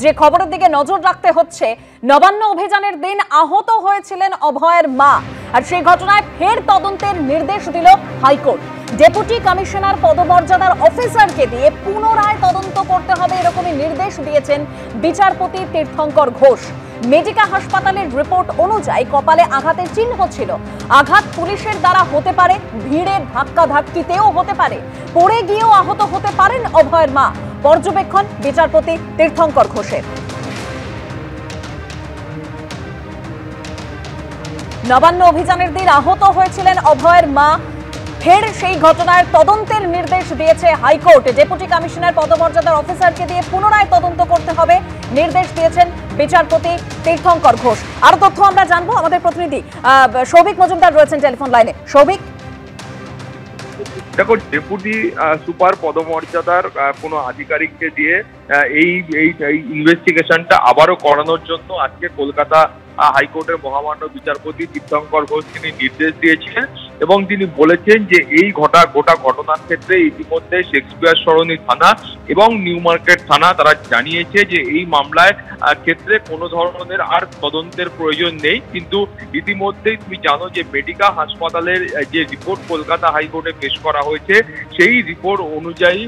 যে খবরের দিকে নজর রাখতে হচ্ছে, নবান্ন অভিযানের দিন আহত হয়েছিলেন অভয়ের মা, আর সেই ঘটনায় ফের তদন্তের নির্দেশ দিল হাইকোর্ট। ডেপুটি কমিশনার পদমর্যাদার অফিসারকে দিয়ে পুনরায় তদন্ত করতে হবে, এরকমই নির্দেশ দিয়েছেন বিচারপতি তীর্থঙ্কর ঘোষ। মেডিকা হাসপাতালের রিপোর্ট অনুযায়ী কপালে আঘাতের চিহ্ন ছিল। আঘাত পুলিশের দ্বারা হতে পারে, ভিড়ের ধাক্কাধাক্কিতেও হতে পারে, পড়ে গিয়েও আহত হতে পারেন অভয়ের মা। পর্যবেক্ষণ বিচারপতি তীর্থঙ্কর ঘোষের। নবান্ন অভিযানের দিন আহত হয়েছিলেন অভয়ের মা, ফের সেই ঘটনার তদন্তের নির্দেশ দিয়েছে হাইকোর্ট। ডেপুটি কমিশনার পদমর্যাদার অফিসারকে দিয়ে পুনরায় তদন্ত করতে হবে, নির্দেশ দিয়েছেন বিচারপতি তীর্থঙ্কর ঘোষ। আরো তথ্য আমরা জানবো, আমাদের প্রতিনিধি সৌভিক মজুমদার রয়েছেন টেলিফোন লাইনে। সৌভিক, দেখো, ডেপুটি সুপার পদমর্যাদার কোনো আধিকারিককে দিয়ে এই ইনভেস্টিগেশনটা আবারও করানোর জন্য আজকে কলকাতা হাইকোর্টের মহামান্য বিচারপতি তীর্থঙ্কর ঘোষ তিনি নির্দেশ দিয়েছিলেন এবং তিনি বলেছেন যে এই গোটা ঘটনার ক্ষেত্রে ইতিমধ্যে শেক্সপিয়ার সরণি থানা এবং নিউ মার্কেট থানা তারা জানিয়েছে যে এই মামলায় ক্ষেত্রে কোনো ধরনের আর তদন্তের প্রয়োজন নেই। কিন্তু ইতিমধ্যেই তুমি জানো যে মেডিকা হাসপাতালের যে রিপোর্ট কলকাতা হাইকোর্টে পেশ করা হয়েছে, সেই রিপোর্ট অনুযায়ী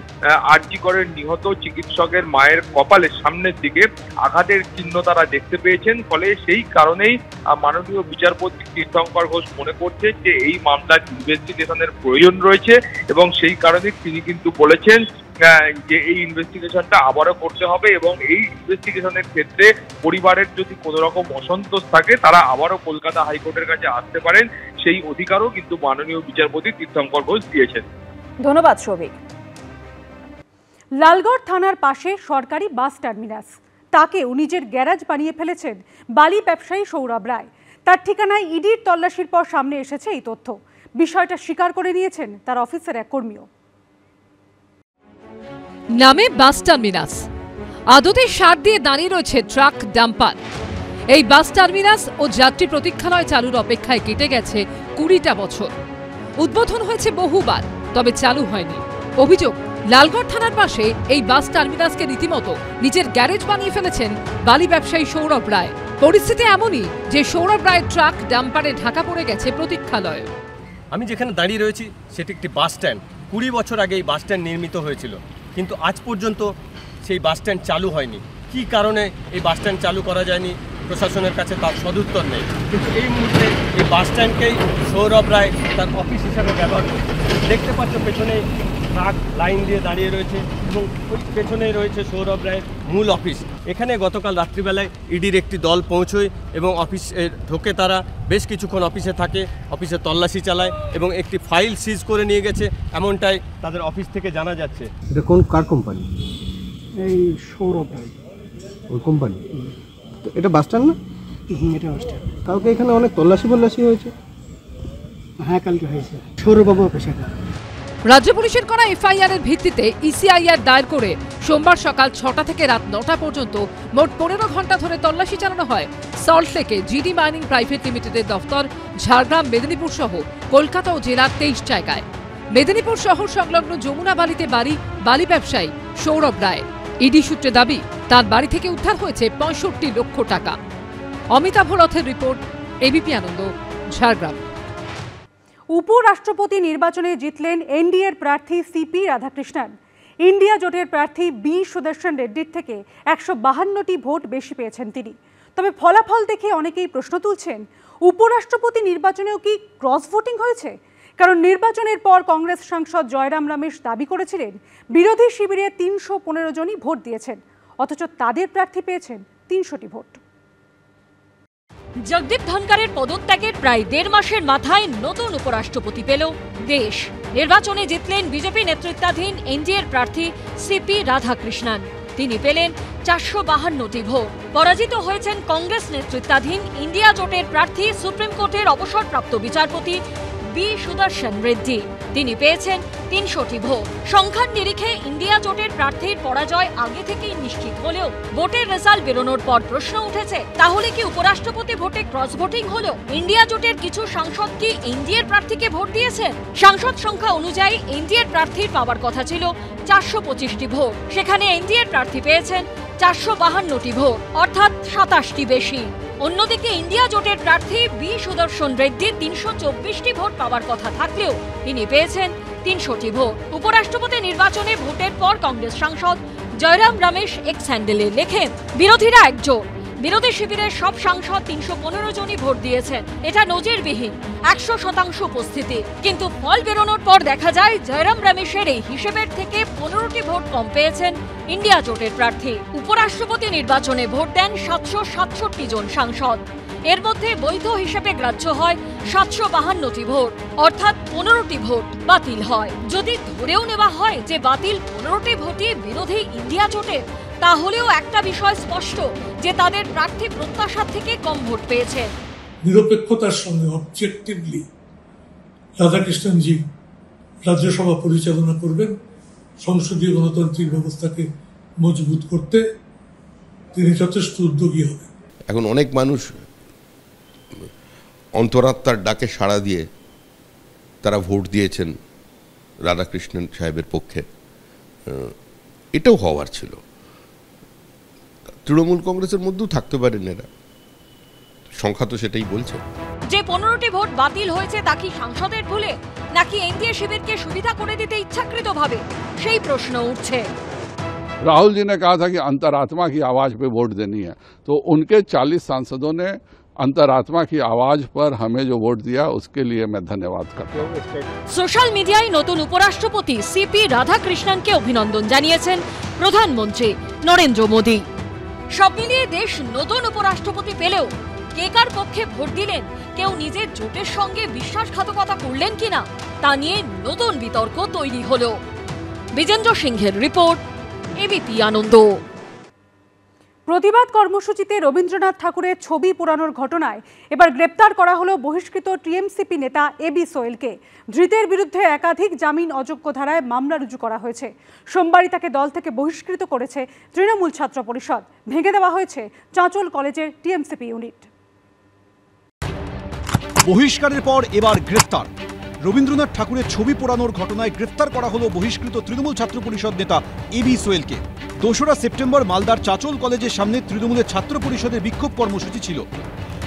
আরজি করের নিহত চিকিৎসকের মায়ের কপালের সামনের দিকে আঘাতের চিহ্ন তারা দেখতে পেয়েছেন। ফলে সেই কারণেই মাননীয় বিচারপতি তীর্থঙ্কর ঘোষ মনে করছেন যে এই মামলার ইনভেস্টিগেশনের প্রয়োজন রয়েছে এবং সেই কারণে তিনি কিন্তু বলেছেন যে এই ইনভেস্টিগেশনটা আবারও করতে হবে এবং এই ইনভেস্টিগেশনের ক্ষেত্রে পরিবারের যদি কোনো রকম অসন্তোষ থাকে তারা আবারও কলকাতা হাইকোর্টের কাছে আসতে পারেন, সেই অধিকারও কিন্তু মাননীয় বিচারপতি তীর্থঙ্কর ঘোষ দিয়েছেন। ধন্যবাদ সৌভিক। লালগড় থানার পাশে সরকারি বাস টার্মিনাস, তাকেও নিজের গ্যারাজ বানিয়ে ফেলেছেন বালি ব্যবসায়ী সৌরভ রায়। তার ঠিকানায় ইডির তল্লাশির পর সামনে এসেছে এই তথ্য। বিষয়টা স্বীকার করে নিয়েছেন তার অফিসের এক কর্মীও। নামে বাস টার্মিনাস, আদতে সার দিয়ে দাঁড়িয়ে রয়েছে ট্রাক ডাম্পার। এই বাস টার্মিনাস ও যাত্রী প্রতীক্ষালয় চালুর অপেক্ষায় কেটে গেছে 20টা বছর। উদ্বোধন হয়েছে বহুবার, তবে চালু হয়নি। অভিযোগ, লালগড় থানার পাশে এই বাস টার্মিনাসকে রীতিমতো নিজের গ্যারেজ বানিয়ে ফেলেছেন বালি ব্যবসায়ী সৌরভ রায়। পরিস্থিতি এমনই যে সৌরভ রায়ের ট্রাক ডাম্পারে ঢাকা পড়ে গেছে প্রতীক্ষালয়। আমি যেখানে দাঁড়িয়ে রয়েছি সেটি একটি বাস স্ট্যান্ড। 20 বছর আগে এই বাস স্ট্যান্ড নির্মিত হয়েছিল, কিন্তু আজ পর্যন্ত সেই বাস স্ট্যান্ড চালু হয়নি। কী কারণে এই বাস স্ট্যান্ড চালু করা যায়নি প্রশাসনের কাছে তার সদুত্তর নেই। কিন্তু এই মুহূর্তে এই বাস স্ট্যান্ডকেই সৌরভ রায় তার অফিস হিসাবে ব্যবহার করছে। দেখতে পাচ্ছ পেছনে ট্রাক লাইন দিয়ে দাঁড়িয়ে রয়েছে এবং ওই পেছনেই রয়েছে সৌরভ রায়ের মূল অফিস। এখানে গতকাল রাত্রিবেলায় ইডির একটি দল পৌঁছয় এবং অফিসে ঢোকে। তারা বেশ কিছুক্ষণ অফিসে থাকে, অফিসে তল্লাশি চালায় এবং একটি ফাইল সিজ করে নিয়ে গেছে, এমনটাই তাদের অফিস থেকে জানা যাচ্ছে। এটা কার কোম্পানি? এই সৌরভ রায় ওই কোম্পানি। তো এটা বাস স্ট্যান্ড না? এটা বাস স্ট্যান্ড। কালকে এখানে অনেক তল্লাশি হয়েছে। হ্যাঁ, কালকে হয়েছে। সৌরভবাবু অফিসে। রাজ্য পুলিশের করা এফআইআর এর ভিত্তিতে ইসিআইআর দায়ের করে সোমবার সকাল 6টা থেকে রাত 9টা পর্যন্ত মোট 15 ঘন্টা ধরে তল্লাশি চালানো হয় সল্টলেকে জিডি মাইনিং প্রাইভেট লিমিটেডের দফতর, ঝাড়গ্রাম, মেদিনীপুর সহ কলকাতা ও জেলার 23 জায়গায়। মেদিনীপুর শহর সংলগ্ন যমুনা বালিতে বাড়ি বালি ব্যবসায়ী সৌরভ রায়। ইডি সূত্রে দাবি, তার বাড়ি থেকে উদ্ধার হয়েছে 65 লক্ষ টাকা। অমিতাভ রথের রিপোর্ট, এবিপি আনন্দ, ঝাড়গ্রাম। উপরাষ্ট্রপতি নির্বাচনে জিতলেন এনডিএর প্রার্থী সিপি রাধাকৃষ্ণন। ইন্ডিয়া জোটের প্রার্থী বি সুদর্শন রেড্ডির থেকে 152টি ভোট বেশি পেয়েছেন তিনি। তবে ফলাফল দেখে অনেকেই প্রশ্ন তুলছেন, উপরাষ্ট্রপতি নির্বাচনেও কি ক্রস ভোটিং হয়েছে? কারণ নির্বাচনের পর কংগ্রেস সাংসদ জয়রাম রমেশ দাবি করেছিলেন বিরোধী শিবিরে 315 জনই ভোট দিয়েছেন, অথচ তাদের প্রার্থী পেয়েছেন 300টি ভোট। জগদীপ ধনকরের পদত্যাগের প্রায় 1.5 মাসের মাথায় নতুন উপরাষ্ট্রপতি পেল দেশ। নির্বাচনে জিতলেন বিজেপি নেতৃত্বাধীন এনডিএর প্রার্থী সিপি রাধাকৃষ্ণন। তিনি পেলেন 452টি ভোট। পরাজিত হয়েছেন কংগ্রেস নেতৃত্বাধীন ইন্ডিয়া জোটের প্রার্থী সুপ্রিম কোর্টের অবসরপ্রাপ্ত বিচারপতি বি সুদর্শন রেড্ডি। তিনি পেয়েছেন 300টি ভোট। সংখ্যার নিরিখে ইন্ডিয়া জোটের প্রার্থীর পরাজয় আগে থেকেই নিশ্চিত হলেও ভোটের রেজাল্ট বেরোনোর পর প্রশ্ন উঠেছে, তাহলে কি উপরাষ্ট্রপতি ভোটে ক্রস ভোটিং হলো? ইন্ডিয়া জোটের কিছু সাংসদ কি এনডিএর প্রার্থীকে ভোট দিয়েছেন? সাংসদ সংখ্যা অনুযায়ী এনডিএর প্রার্থীর পাওয়ার কথা ছিল 425টি ভোট, সেখানে এনডিএর প্রার্থী পেয়েছেন 452টি ভোট, অর্থাৎ 27টি বেশি। অন্যদিকে ইন্ডিয়া জোটের প্রার্থী বি সুদর্শন রেড্ডির 324টি ভোট পাওয়ার কথা থাকলেও তিনি পেয়েছেন 300টি ভোট। উপরাষ্ট্রপতি নির্বাচনে ভোটের পর কংগ্রেস সাংসদ জয়রাম রমেশ এক্স হ্যান্ডেলে লেখেন, বিরোধীরা একজোট। বিরোধী শিবিরের সব সাংসদ 315 জনই ভোট দিয়েছেন, এটা নজিরবিহীন 100% উপস্থিতি। কিন্তু ফল বেরোনোর পর দেখা যায় জয়রাম রমেশের এই হিসেবের থেকে 15টি ভোট কম পেয়েছেন ইন্ডিয়া জোটের প্রার্থী। উপরাষ্ট্রপতি নির্বাচনে ভোট দেন 767 জন সাংসদ, এর মধ্যে বৈধ হিসেবে গ্রাহ্য হয় 752টি ভোট, অর্থাৎ 15টি ভোট বাতিল হয়। যদি ধরেও নেওয়া হয় যে বাতিল 15টি ভোটই বিরোধী ইন্ডিয়া জোটের, তাহলেও একটা বিষয় স্পষ্ট যে তাদের প্রার্থী প্রত্যাশার থেকে কম ভোট পেয়েছে। নিরপেক্ষতার সঙ্গে অবজেক্টিভলি রাধাকৃষ্ণনজি রাজ্যসভা পরিচালনা করবেন, সংসদীয় গণতান্ত্রিক ব্যবস্থাকে মজবুত করতে তিনি যথেষ্ট উদ্যোগী হবেন। এখন অনেক মানুষ অন্তরাত্মার ডাকে সাড়া দিয়ে তারা ভোট দিয়েছেন রাধাকৃষ্ণন সাহেবের পক্ষে, এটাও হওয়ার ছিল। তৃণমূল কংগ্রেসের মধ্যেও থাকতে পারেন এরা, সংখ্যা তো সেটাই বলছে। যে 15টি ভোট বাতিল হয়েছে তা কি সাংসদের ভুলে, নাকি এনডিএ শিবিরকে সুবিধা করে দিতে ইচ্ছাকৃতভাবে, সেই প্রশ্ন উঠছে। राहुल जी ने कहा था कि अंतरात्मा की आवाज पे वोट देनी है, तो उनके 40 सांसदों ने अंतरात्मा की आवाज पर हमें जो वोट दिया उसके लिए मैं धन्यवाद करता हूँ। সোশ্যাল মিডিয়ায় নতুন উপরাষ্ট্রপতি সিপি রাধাকৃষ্ণনকে অভিনন্দন জানিয়েছেন প্রধানমন্ত্রী নরেন্দ্র মোদী। সব মিলিয়ে দেশ নতুন উপরাষ্ট্রপতি পেলেও কে কার পক্ষে ভোট দিলেন, কেউ নিজের জোটের সঙ্গে বিশ্বাসঘাতকতা করলেন কিনা, তা নিয়ে নতুন বিতর্ক তৈরি হলো। বিজেন্দ্র সিংহের রিপোর্ট, এবিপি আনন্দ। প্রতিবাদ কর্মসূচিতে রবীন্দ্রনাথ ঠাকুরের ছবি পোড়ানোর ঘটনায় এবার গ্রেপ্তার করা হলো বহিষ্কৃত টিএমসিপি নেতা এবি সোহেলকে। ধৃতের বিরুদ্ধে একাধিক জামিন অযোগ্য ধারায় মামলা রুজু করা হয়েছে। সোমবারই তাকে দল থেকে বহিষ্কৃত করেছে তৃণমূল ছাত্র পরিষদ। ভেঙে দেওয়া হয়েছে চাঁচল কলেজের টিএমসিপি ইউনিট। বহিষ্কারের পর এবার গ্রেফতার। রবীন্দ্রনাথ ঠাকুরের ছবি পোড়ানোর ঘটনায় গ্রেফতার করা হলো বহিষ্কৃত তৃণমূল ছাত্র পরিষদ নেতা এবি সোহেলকে। 2রা সেপ্টেম্বর মালদার চাঁচল কলেজের সামনে তৃণমূলের ছাত্র পরিষদের বিক্ষোভ কর্মসূচি ছিল।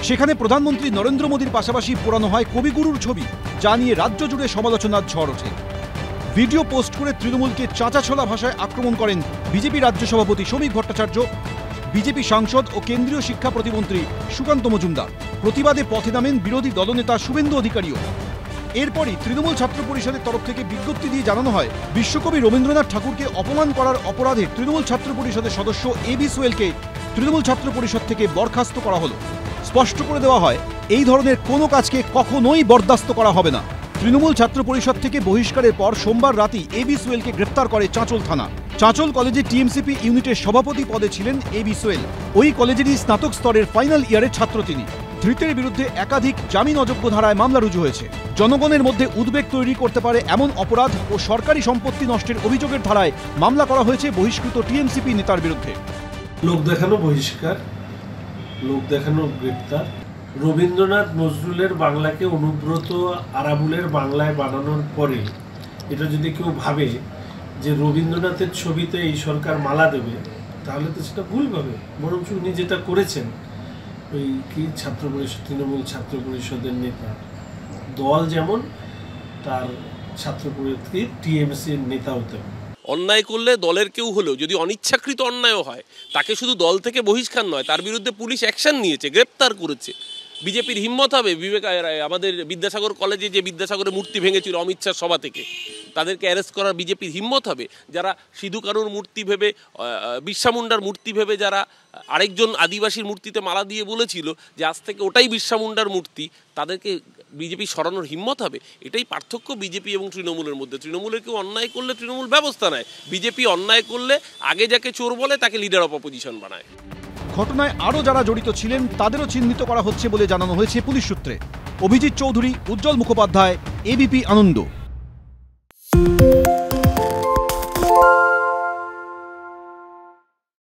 সেখানে প্রধানমন্ত্রী নরেন্দ্র মোদীর পাশাপাশি পোড়ানো হয় কবিগুরুর ছবি, যা নিয়ে রাজ্য জুড়ে সমালোচনার ঝড় ওঠে। ভিডিও পোস্ট করে তৃণমূলকে চাঁচাছোলা ভাষায় আক্রমণ করেন বিজেপি রাজ্য সভাপতি শ্রমিক ভট্টাচার্য, বিজেপি সাংসদ ও কেন্দ্রীয় শিক্ষা প্রতিমন্ত্রী সুকান্ত মজুমদার। প্রতিবাদে পথে নামেন বিরোধী দলনেতা শুভেন্দু অধিকারীও। এরপরই তৃণমূল ছাত্র পরিষদের তরফ থেকে বিজ্ঞপ্তি দিয়ে জানানো হয়, বিশ্বকবি রবীন্দ্রনাথ ঠাকুরকে অপমান করার অপরাধে তৃণমূল ছাত্র পরিষদের সদস্য এবি সোহেলকে তৃণমূল ছাত্র পরিষদ থেকে বরখাস্ত করা হলো। স্পষ্ট করে দেওয়া হয়, এই ধরনের কোনো কাজকে কখনোই বরদাস্ত করা হবে না। তৃণমূল ছাত্র পরিষদ থেকে বহিষ্কারের পর সোমবার রাতেই এবি সোহেলকে গ্রেফতার করে চাঁচল থানা। চাঁচল কলেজে টিএমসিপি ইউনিটের সভাপতি পদে ছিলেন এবি সোহেল। ওই কলেজেরই স্নাতক স্তরের ফাইনাল ইয়ারের ছাত্র তিনি। ধৃতের বিরুদ্ধে একাধিক জামিন অযোগ্য ধারায় মামলা রুজু হয়েছে। জনগণের মধ্যে উদ্বেগ তৈরি করতে পারে এমন অপরাধ ও সরকারি সম্পত্তি নষ্টের অভিযোগের ধারায় মামলা করা হয়েছে বহিষ্কৃত টিএমসিপি নেতার বিরুদ্ধে। লোক দেখানো বহিষ্কার, লোক দেখানো গ্রেপ্তার। রবীন্দ্রনাথ নজরুলের বাংলাকে অনুব্রত আরাবুলের বাংলায় বানানোর পরে এটা যদি কেউ ভাবে যে রবীন্দ্রনাথের ছবিতে এই সরকার মালা দেবে, তাহলে তো সেটা ভুল ভাবে। বরঞ্চ উনি যেটা করেছেন, ওই কি ছাত্র পরিষদ, তৃণমূল ছাত্র পরিষদের নেতা, দল যেমন তার ছাত্র পরিষদ টিএমসির নেতা হতে হবে। অন্যায় করলে দলের কেউ হলেও যদি অনিচ্ছাকৃত অন্যায়ও হয়, তাকে শুধু দল থেকে বহিষ্কার নয়, তার বিরুদ্ধে পুলিশ অ্যাকশন নিয়েছে, গ্রেপ্তার করেছে। বিজেপির হিম্মত হবে আমাদের বিদ্যাসাগর কলেজে যে বিদ্যাসাগরের মূর্তি ভেঙেছিল অমিত শাহ সভা থেকে, তাদেরকে অ্যারেস্ট করার বিজেপির হিম্মত হবে। যারা সিধু কানুর মূর্তি ভেবে, বিরসা মুন্ডার মূর্তি ভেবে যারা আরেকজন আদিবাসীর মূর্তিতে মালা দিয়ে বলেছিল যে আজ থেকে ওটাই বিরসা মুন্ডার মূর্তি, তাদেরকে বিজেপি সরানোর হিম্মত হবে। এটাই পার্থক্য বিজেপি এবং তৃণমূলের মধ্যে। তৃণমূলের কেউ অন্যায় করলে তৃণমূল ব্যবস্থা নেয়, বিজেপি অন্যায় করলে আগে যাকে চোর বলে তাকে লিডার অফ অপোজিশন বানায়। ঘটনায় আরও যারা জড়িত ছিলেন তাদেরও চিহ্নিত করা হচ্ছে বলে জানানো হয়েছে পুলিশ সূত্রে। অভিজিৎ চৌধুরী, উজ্জ্বল মুখোপাধ্যায়, এবিপি আনন্দ।